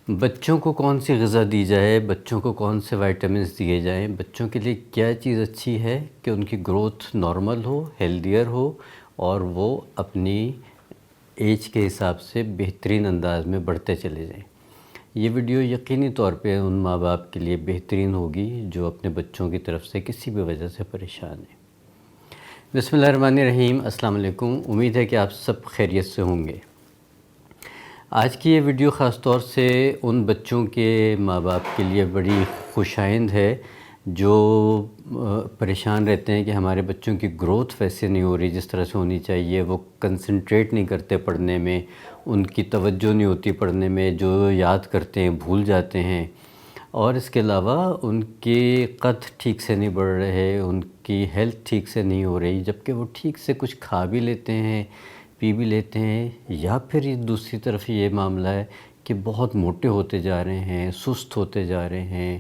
بچوں کو کون سی غذا دی جائے، بچوں کو کون سے وائٹامنس دیے جائیں، بچوں کے لیے کیا چیز اچھی ہے کہ ان کی گروتھ نارمل ہو، ہیلدیئر ہو اور وہ اپنی ایج کے حساب سے بہترین انداز میں بڑھتے چلے جائیں۔ یہ ویڈیو یقینی طور پہ ان ماں باپ کے لیے بہترین ہوگی جو اپنے بچوں کی طرف سے کسی بھی وجہ سے پریشان ہیں۔ بسم اللہ الرحمن الرحیم، السلام علیکم۔ امید ہے کہ آپ سب خیریت سے ہوں گے۔ آج کی یہ ویڈیو خاص طور سے ان بچوں کے ماں باپ کے لیے بڑی خوش آئند ہے جو پریشان رہتے ہیں کہ ہمارے بچوں کی گروتھ ویسے نہیں ہو رہی جس طرح سے ہونی چاہیے، وہ کنسنٹریٹ نہیں کرتے پڑھنے میں، ان کی توجہ نہیں ہوتی پڑھنے میں، جو یاد کرتے ہیں بھول جاتے ہیں، اور اس کے علاوہ ان کے قد ٹھیک سے نہیں بڑھ رہے، ان کی ہیلتھ ٹھیک سے نہیں ہو رہی، جبکہ وہ ٹھیک سے کچھ کھا بھی لیتے ہیں، پی بھی لیتے ہیں، یا پھر دوسری طرف یہ معاملہ ہے کہ بہت موٹے ہوتے جا رہے ہیں، سست ہوتے جا رہے ہیں،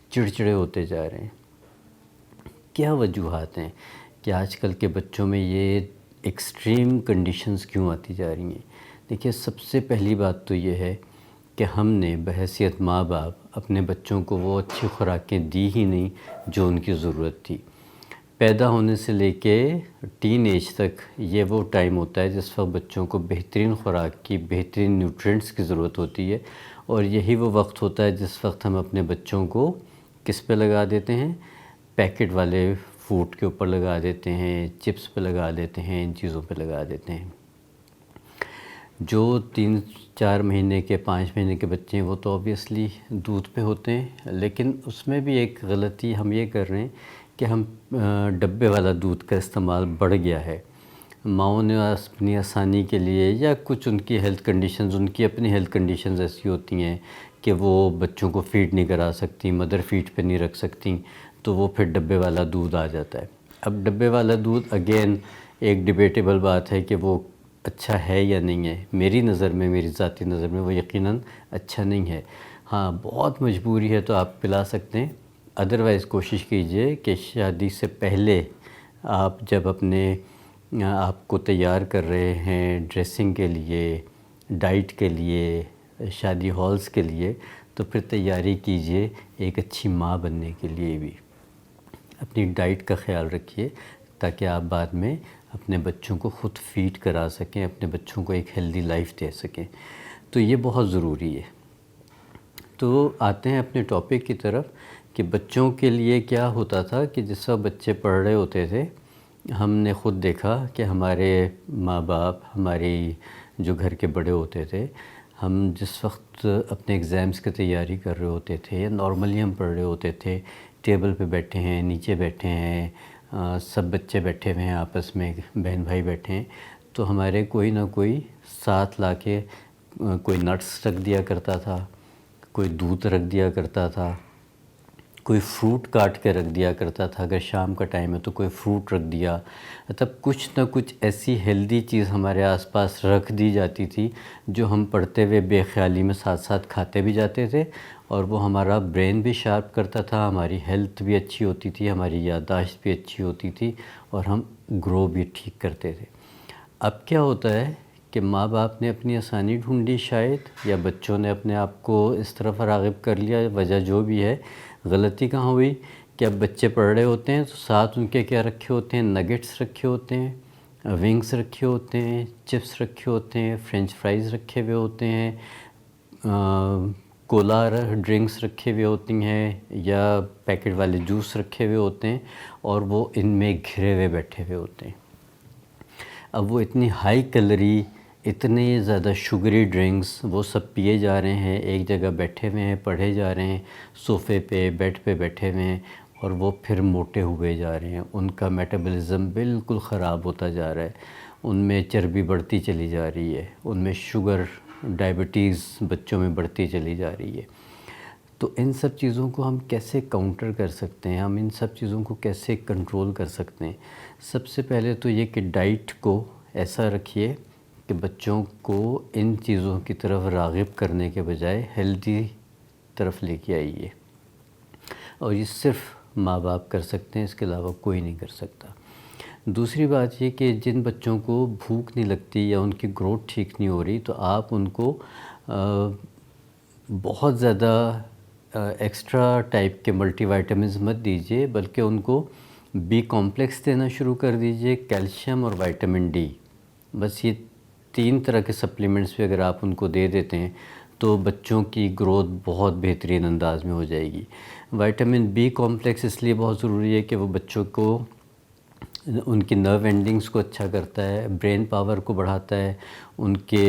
چڑچڑے ہوتے جا رہے ہیں۔ کیا وجوہات ہیں کہ آج کل کے بچوں میں یہ ایکسٹریم کنڈیشنز کیوں آتی جا رہی ہیں؟ دیکھیے، سب سے پہلی بات تو یہ ہے کہ ہم نے بحیثیت ماں باپ اپنے بچوں کو وہ اچھی خوراکیں دی ہی نہیں جو ان کی ضرورت تھی۔ پیدا ہونے سے لے کے ٹین ایج تک یہ وہ ٹائم ہوتا ہے جس وقت بچوں کو بہترین خوراک کی، بہترین نیوٹرینٹس کی ضرورت ہوتی ہے، اور یہی وہ وقت ہوتا ہے جس وقت ہم اپنے بچوں کو کس پہ لگا دیتے ہیں؟ پیکٹ والے فوڈ کے اوپر لگا دیتے ہیں، چپس پہ لگا دیتے ہیں، ان چیزوں پہ لگا دیتے ہیں۔ جو 3-4 مہینے کے 5 مہینے کے بچے ہیں وہ تو اوبیسلی دودھ پہ ہوتے ہیں، لیکن اس میں بھی ایک غلطی ہم یہ کر رہے ہیں کہ ہم ڈبے والا دودھ کا استعمال بڑھ گیا ہے۔ ماؤں نے اپنی آسانی کے لیے یا کچھ ان کی ہیلتھ کنڈیشنز، ان کی اپنی ہیلتھ کنڈیشنز ایسی ہوتی ہیں کہ وہ بچوں کو فیڈ نہیں کرا سکتی، مدر فیڈ پہ نہیں رکھ سکتی، تو وہ پھر ڈبے والا دودھ آ جاتا ہے۔ اب ڈبے والا دودھ اگین ایک ڈیبیٹیبل بات ہے کہ وہ اچھا ہے یا نہیں ہے۔ میری نظر میں، میری ذاتی نظر میں وہ یقیناً اچھا نہیں ہے۔ ہاں، بہت مجبوری ہے تو آپ پلا سکتے ہیں، ادروائز کوشش کیجئے کہ شادی سے پہلے آپ جب اپنے آپ کو تیار کر رہے ہیں ڈریسنگ کے لیے، ڈائٹ کے لیے، شادی ہالز کے لیے، تو پھر تیاری کیجئے ایک اچھی ماں بننے کے لیے بھی۔ اپنی ڈائٹ کا خیال رکھیے تاکہ آپ بعد میں اپنے بچوں کو خود فیڈ کرا سکیں، اپنے بچوں کو ایک ہیلدی لائف دے سکیں، تو یہ بہت ضروری ہے۔ تو آتے ہیں اپنے ٹاپک کی طرف کہ بچوں کے لیے کیا ہوتا تھا کہ جس وقت بچے پڑھ رہے ہوتے تھے، ہم نے خود دیکھا کہ ہمارے ماں باپ، ہماری جو گھر کے بڑے ہوتے تھے، ہم جس وقت اپنے ایگزامز کی تیاری کر رہے ہوتے تھے یا نارملی ہم پڑھ رہے ہوتے تھے، ٹیبل پہ بیٹھے ہیں، نیچے بیٹھے ہیں، سب بچے بیٹھے ہوئے ہیں، آپس میں بہن بھائی بیٹھے ہیں، تو ہمارے کوئی نہ کوئی ساتھ لا کے کوئی نٹس رکھ دیا کرتا تھا، کوئی دودھ رکھ دیا کرتا تھا، کوئی فروٹ کاٹ کے رکھ دیا کرتا تھا، اگر شام کا ٹائم ہے تو کوئی فروٹ رکھ دیا، مطلب کچھ نہ کچھ ایسی ہیلدی چیز ہمارے آس پاس رکھ دی جاتی تھی جو ہم پڑھتے ہوئے بے خیالی میں ساتھ ساتھ کھاتے بھی جاتے تھے، اور وہ ہمارا برین بھی شارپ کرتا تھا، ہماری ہیلتھ بھی اچھی ہوتی تھی، ہماری یادداشت بھی اچھی ہوتی تھی، اور ہم گرو بھی ٹھیک کرتے تھے۔ اب کیا ہوتا ہے کہ ماں باپ نے اپنی آسانی ڈھونڈی شاید، یا بچوں نے اپنے آپ کو اس طرف راغب کر لیا، وجہ جو بھی ہے، غلطی کہاں ہوئی کہ اب بچے پڑھ رہے ہوتے ہیں تو ساتھ ان کے کیا رکھے ہوتے ہیں؟ نگٹس رکھے ہوتے ہیں، ونگس رکھے ہوتے ہیں، چپس رکھے ہوتے ہیں، فرینچ فرائز رکھے ہوئے ہوتے ہیں، کولا ڈرنکس رکھے ہوئے ہوتی ہیں، یا پیکٹ والے جوس رکھے ہوئے ہوتے ہیں، اور وہ ان میں گھرے ہوئے بیٹھے ہوئے ہوتے ہیں۔ اب وہ اتنی ہائی کیلری، اتنے زیادہ شوگری ڈرنکس وہ سب پیے جا رہے ہیں، ایک جگہ بیٹھے ہوئے ہیں، پڑھے جا رہے ہیں، صوفے پہ، بیڈ پہ بیٹھے ہوئے ہیں، اور وہ پھر موٹے ہوئے جا رہے ہیں، ان کا میٹابولزم بالکل خراب ہوتا جا رہا ہے، ان میں چربی بڑھتی چلی جا رہی ہے، ان میں شوگر، ڈائبٹیز بچوں میں بڑھتی چلی جا رہی ہے۔ تو ان سب چیزوں کو ہم کیسے کاؤنٹر کر سکتے ہیں؟ ہم ان سب چیزوں کو کیسے کنٹرول کر سکتے ہیں؟ سب سے پہلے تو یہ کہ ڈائٹ کو ایسا رکھیے کہ بچوں کو ان چیزوں کی طرف راغب کرنے کے بجائے ہیلدی طرف لے کے آئیے، اور یہ صرف ماں باپ کر سکتے ہیں، اس کے علاوہ کوئی نہیں کر سکتا۔ دوسری بات یہ کہ جن بچوں کو بھوک نہیں لگتی یا ان کی گروتھ ٹھیک نہیں ہو رہی، تو آپ ان کو بہت زیادہ ایکسٹرا ٹائپ کے ملٹی وائٹامنز مت دیجیے، بلکہ ان کو بی کمپلیکس دینا شروع کر دیجیے، کیلشیم اور وائٹامن ڈی، بس یہ 3 طرح کے سپلیمنٹس بھی اگر آپ ان کو دے دیتے ہیں تو بچوں کی گروتھ بہت بہترین انداز میں ہو جائے گی۔ وائٹامن بی کمپلیکس اس لیے بہت ضروری ہے کہ وہ بچوں کو ان کی نرو اینڈنگز کو اچھا کرتا ہے، برین پاور کو بڑھاتا ہے، ان کے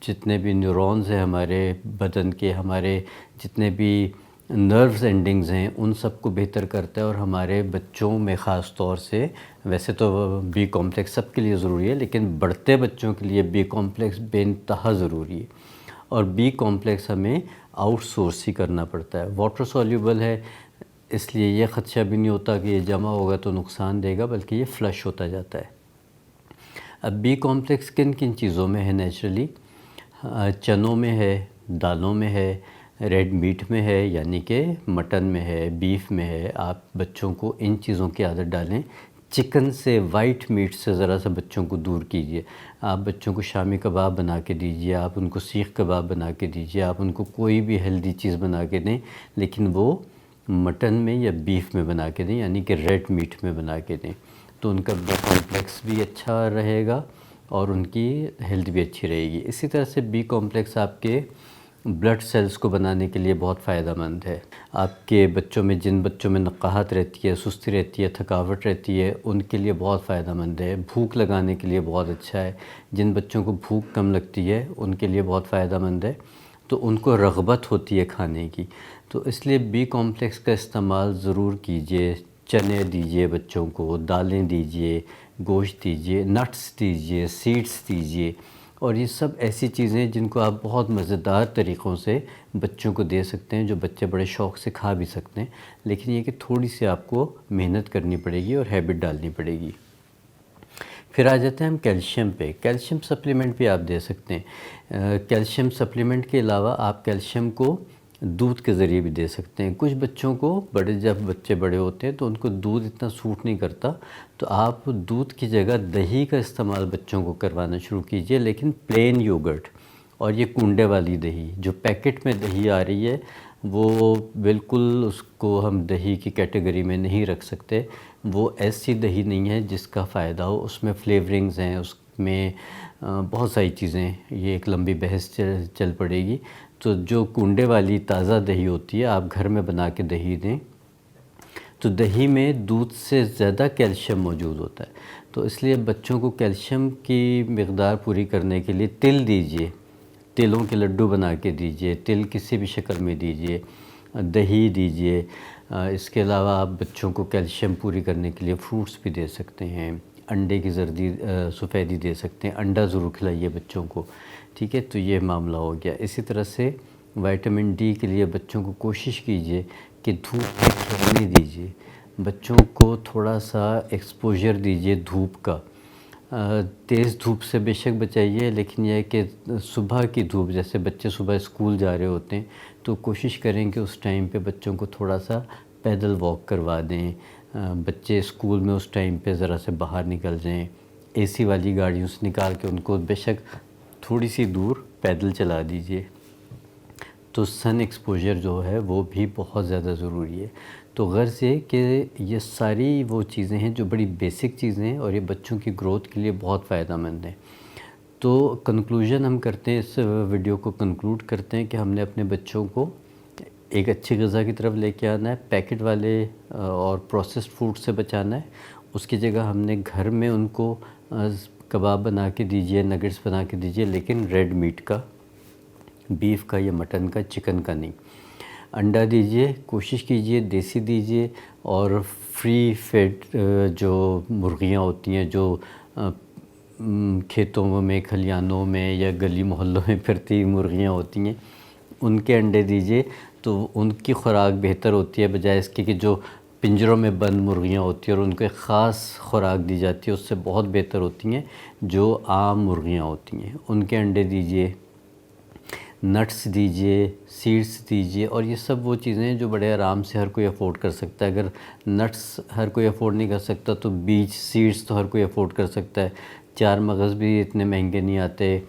جتنے بھی نیورونز ہیں ہمارے بدن کے، ہمارے جتنے بھی نروز اینڈنگز ہیں ان سب کو بہتر کرتا ہے، اور ہمارے بچوں میں خاص طور سے، ویسے تو بی کمپلیکس سب کے لیے ضروری ہے لیکن بڑھتے بچوں کے لیے بی کمپلیکس بے انتہا ضروری ہے، اور بی کمپلیکس ہمیں آؤٹ سورس ہی کرنا پڑتا ہے۔ واٹر سولیبل ہے، اس لیے یہ خدشہ بھی نہیں ہوتا کہ یہ جمع ہوگا تو نقصان دے گا، بلکہ یہ فلش ہوتا جاتا ہے۔ اب بی کمپلیکس کن کن چیزوں میں ہے نیچرلی؟ چنوں میں ہے، دالوں میں ہے، ریڈ میٹ میں ہے یعنی کہ مٹن میں ہے، بیف میں ہے۔ آپ بچوں کو ان چیزوں کی عادت ڈالیں۔ چکن سے، وائٹ میٹ سے ذرا سا بچوں کو دور کیجیے۔ آپ بچوں کو شامی کباب بنا کے دیجیے، آپ ان کو سیخ کباب بنا کے دیجیے، آپ ان کو کوئی بھی ہیلدی چیز بنا کے دیں، لیکن وہ مٹن میں یا بیف میں بنا کے دیں، یعنی کہ ریڈ میٹ میں بنا کے دیں، تو ان کا بی کمپلیکس بھی اچھا رہے گا اور ان کی ہیلتھ بھی اچھی رہے گی۔ اسی طرح سے بی کمپلیکس آپ کے بلڈ سیلز کو بنانے کے لیے بہت فائدہ مند ہے۔ آپ کے بچوں میں، جن بچوں میں نقاہت رہتی ہے، سستی رہتی ہے، تھکاوٹ رہتی ہے، ان کے لیے بہت فائدہ مند ہے۔ بھوک لگانے کے لیے بہت اچھا ہے۔ جن بچوں کو بھوک کم لگتی ہے ان کے لیے بہت فائدہ مند ہے، تو ان کو رغبت ہوتی ہے کھانے کی، تو اس لیے بی کمپلیکس کا استعمال ضرور کیجیے۔ چنے دیجیے بچوں کو، دالیں دیجیے، گوشت دیجیے، نٹس دیجیے، سیڈز دیجیے، اور یہ سب ایسی چیزیں ہیں جن کو آپ بہت مزیدار طریقوں سے بچوں کو دے سکتے ہیں، جو بچے بڑے شوق سے کھا بھی سکتے ہیں، لیکن یہ کہ تھوڑی سی آپ کو محنت کرنی پڑے گی اور ہیبٹ ڈالنی پڑے گی۔ پھر آ جاتے ہیں ہم کیلشیم پہ۔ کیلشیم سپلیمنٹ بھی آپ دے سکتے ہیں۔ کیلشیم سپلیمنٹ کے علاوہ آپ کیلشیم کو دودھ کے ذریعے بھی دے سکتے ہیں۔ کچھ بچوں کو، جب بچے بڑے ہوتے ہیں تو ان کو دودھ اتنا سوٹ نہیں کرتا، تو آپ دودھ کی جگہ دہی کا استعمال بچوں کو کروانا شروع کیجئے، لیکن پلین یوگرٹ، اور یہ کنڈے والی دہی، جو پیکٹ میں دہی آ رہی ہے وہ بالکل اس کو ہم دہی کی کیٹیگری میں نہیں رکھ سکتے۔ وہ ایسی دہی نہیں ہے جس کا فائدہ ہو، اس میں فلیورنگز ہیں، اس میں بہت ساری چیزیں، یہ ایک لمبی بحث چل پڑے گی۔ تو جو کنڈے والی تازہ دہی ہوتی ہے، آپ گھر میں بنا کے دہی دیں، تو دہی میں دودھ سے زیادہ کیلشیم موجود ہوتا ہے، تو اس لیے بچوں کو کیلشیم کی مقدار پوری کرنے کے لیے تل دیجیے، تلوں کے لڈو بنا کے دیجیے، تل کسی بھی شکل میں دیجیے، دہی دیجیے۔ اس کے علاوہ آپ بچوں کو کیلشیم پوری کرنے کے لیے فروٹس بھی دے سکتے ہیں، انڈے کی زردی سفیدی دے سکتے ہیں، انڈا ضرور کھلائیے بچوں کو، ٹھیک ہے؟ تو یہ معاملہ ہو گیا۔ اسی طرح سے وائٹامن ڈی کے لیے بچوں کو کوشش کیجیے کہ دھوپ میں کھیلنے دیجیے، بچوں کو تھوڑا سا ایکسپوجر دیجیے دھوپ کا۔ تیز دھوپ سے بے شک بچائیے، لیکن یہ ہے کہ صبح کی دھوپ، جیسے بچے صبح اسکول جا رہے ہوتے ہیں تو کوشش کریں کہ اس ٹائم پہ بچوں کو تھوڑا سا پیدل واک کروا دیں، بچے اسکول میں اس ٹائم پہ ذرا سے باہر نکل جائیں، اے سی والی گاڑیوں سے نکال کے ان کو بے شک تھوڑی سی دور پیدل چلا دیجیے۔ تو سن ایکسپوجر جو ہے وہ بھی بہت زیادہ ضروری ہے۔ تو غرض یہ کہ یہ ساری وہ چیزیں ہیں جو بڑی بیسک چیزیں ہیں، اور یہ بچوں کی گروتھ کے لیے بہت فائدہ مند ہیں۔ تو کنکلوژن ہم کرتے ہیں، اس ویڈیو کو کنکلوڈ کرتے ہیں کہ ہم نے اپنے بچوں کو ایک اچھی غذا کی طرف لے کے آنا ہے، پیکٹ والے اور پروسیسڈ فوڈ سے بچانا ہے۔ اس کی جگہ ہم نے گھر میں ان کو کباب بنا کے دیجیے، نگٹس بنا کے دیجیے، لیکن ریڈ میٹ کا، بیف کا یا مٹن کا، چکن کا نہیں۔ انڈا دیجیے، کوشش کیجیے دیسی دیجیے، اور فری فیڈ جو مرغیاں ہوتی ہیں، جو کھیتوں میں، کھلیانوں میں یا گلی محلوں میں پھرتی مرغیاں ہوتی ہیں، ان کے انڈے دیجیے، تو ان کی خوراک بہتر ہوتی ہے بجائے اس کے کہ جو پنجروں میں بند مرغیاں ہوتی ہیں اور ان کو ایک خاص خوراک دی جاتی ہے، اس سے بہت بہتر ہوتی ہیں جو عام مرغیاں ہوتی ہیں۔ ان کے انڈے دیجیے، نٹس دیجیے، سیڈز دیجیے، اور یہ سب وہ چیزیں ہیں جو بڑے آرام سے ہر کوئی افورڈ کر سکتا ہے۔ اگر نٹس ہر کوئی افورڈ نہیں کر سکتا تو بیج سیڈز تو ہر کوئی افورڈ کر سکتا ہے۔ 4 مغز بھی اتنے مہنگے نہیں آتے،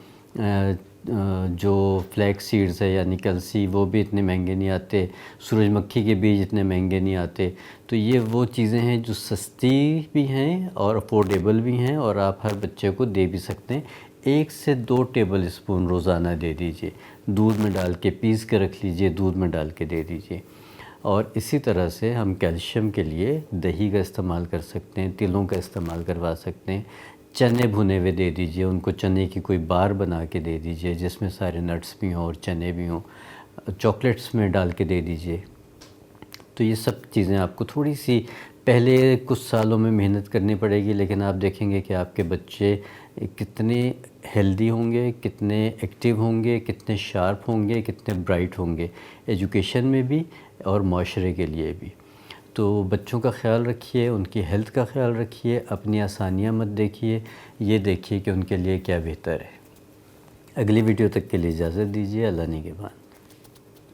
جو فلیکس سیڈز ہے یعنی کلسی وہ بھی اتنے مہنگے نہیں آتے، سورج مکھی کے بیج اتنے مہنگے نہیں آتے. تو یہ وہ چیزیں ہیں جو سستی بھی ہیں اور افورڈیبل بھی ہیں اور آپ ہر بچے کو دے بھی سکتے ہیں. 1 سے 2 ٹیبل اسپون روزانہ دے دیجئے، دودھ میں ڈال کے پیس کے رکھ لیجئے، دودھ میں ڈال کے دے دیجئے. اور اسی طرح سے ہم کیلشیم کے لیے دہی کا استعمال کر سکتے ہیں، تلوں کا استعمال کروا سکتے ہیں. چنے بھنے ہوئے دے دیجئے، ان کو چنے کی کوئی بار بنا کے دے دیجئے جس میں سارے نٹس بھی ہوں اور چنے بھی ہوں. چاکلیٹس میں ڈال کے دے دیجئے. تو یہ سب چیزیں آپ کو تھوڑی سی پہلے کچھ سالوں میں محنت کرنی پڑے گی، لیکن آپ دیکھیں گے کہ آپ کے بچے کتنے ہیلدی ہوں گے، کتنے ایکٹیو ہوں گے، کتنے شارپ ہوں گے، کتنے برائٹ ہوں گے ایجوکیشن میں بھی اور معاشرے کے لیے بھی. تو بچوں کا خیال رکھیے، ان کی ہیلتھ کا خیال رکھیے، اپنی آسانیاں مت دیکھیے، یہ دیکھیے کہ ان کے لیے کیا بہتر ہے. اگلی ویڈیو تک کے لیے اجازت دیجیے. اللہ نگہبان.